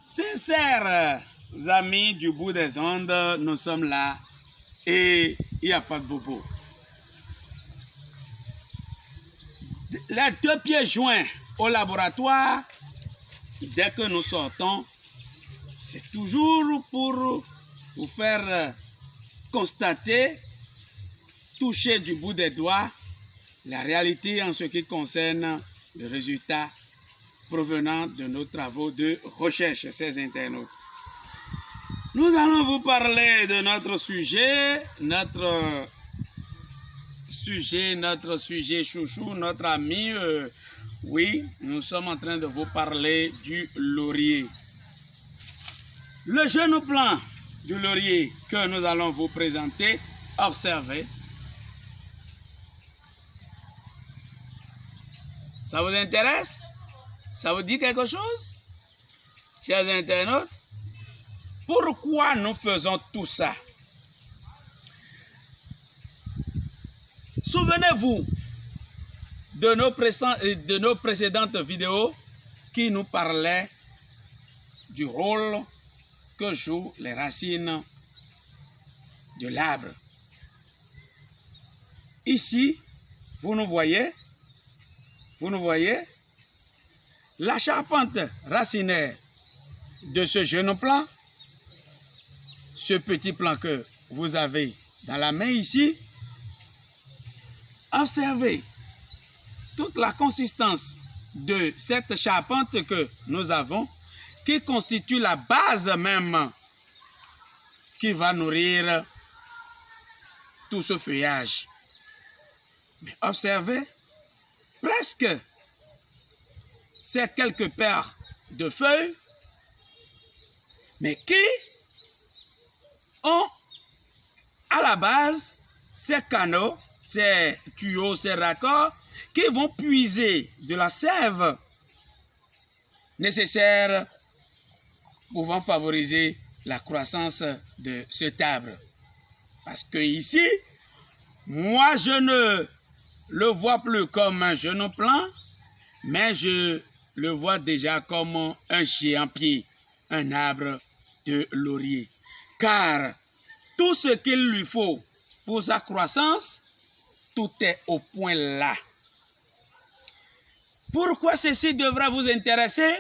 Sincères amis du bout des ondes, nous sommes là et il n'y a pas de bobo. Les deux pieds joints au laboratoire, dès que nous sortons, c'est toujours pour vous faire constater, toucher du bout des doigts la réalité en ce qui concerne le résultat provenant de nos travaux de recherche, ces internautes. Nous allons vous parler de notre sujet chouchou, notre ami. Oui, nous sommes en train de vous parler du laurier. Le jeune plant du laurier que nous allons vous présenter, observez. Ça vous intéresse? Ça vous dit quelque chose? Chers internautes, pourquoi nous faisons tout ça? Souvenez-vous de nos précédentes vidéos qui nous parlaient du rôle que jouent les racines de l'arbre. Ici, vous nous voyez, la charpente racinaire de ce jeune plant, ce petit plant que vous avez dans la main ici. Observez toute la consistance de cette charpente que nous avons, qui constitue la base même qui va nourrir tout ce feuillage. Mais observez, presque ces quelques paires de feuilles, mais qui ont à la base ces canaux, ces tuyaux, ces raccords qui vont puiser de la sève nécessaire pouvant favoriser la croissance de cet arbre. Parce que ici, moi je ne le vois plus comme un jeune plant, mais je le vois déjà comme un géant pied, un arbre de laurier. Car tout ce qu'il lui faut pour sa croissance, tout est au point là. Pourquoi ceci devra vous intéresser?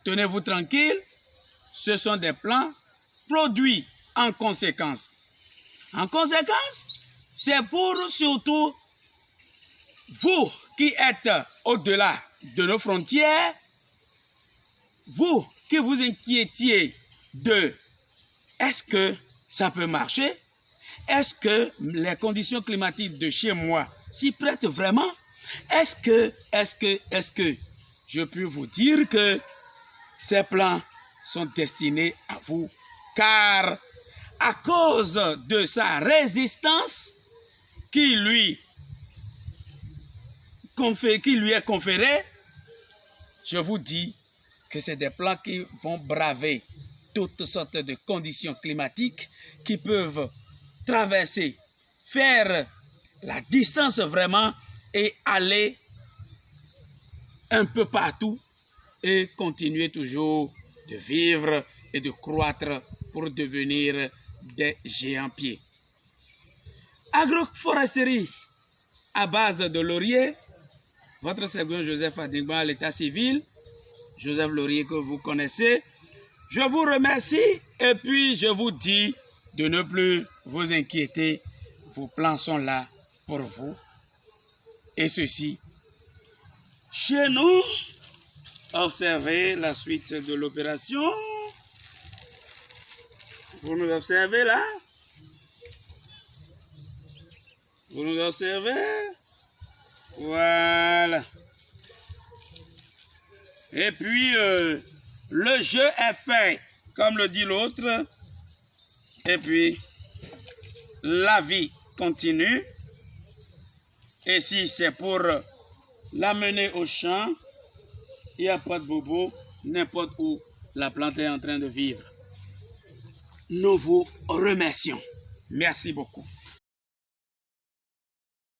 Tenez-vous tranquille, ce sont des plants produits en conséquence. En conséquence, c'est pour surtout vous qui êtes au-delà de nos frontières, vous qui vous inquiétiez de est-ce que ça peut marcher? Est-ce que les conditions climatiques de chez moi s'y prêtent vraiment? Est-ce que je peux vous dire que ces plants sont destinés à vous? Car à cause de sa résistance qui lui est conférée, je vous dis que c'est des plants qui vont braver toutes sortes de conditions climatiques qui peuvent traverser, faire la distance vraiment et aller un peu partout et continuer toujours de vivre et de croître pour devenir des géants pieds. Agroforesterie à base de laurier, votre second Joseph Adingban à l'état civil, Joseph Laurier que vous connaissez. Je vous remercie et puis je vous dis de ne plus vous inquiéter. Vos plans sont là pour vous. Et ceci, chez nous, observez la suite de l'opération. Vous nous observez là? Vous nous observez? Voilà. Et puis, le jeu est fait, comme le dit l'autre. Et puis, la vie continue. Et si c'est pour l'amener au champ, il n'y a pas de bobo, n'importe où la plante est en train de vivre. Nous vous remercions. Merci beaucoup.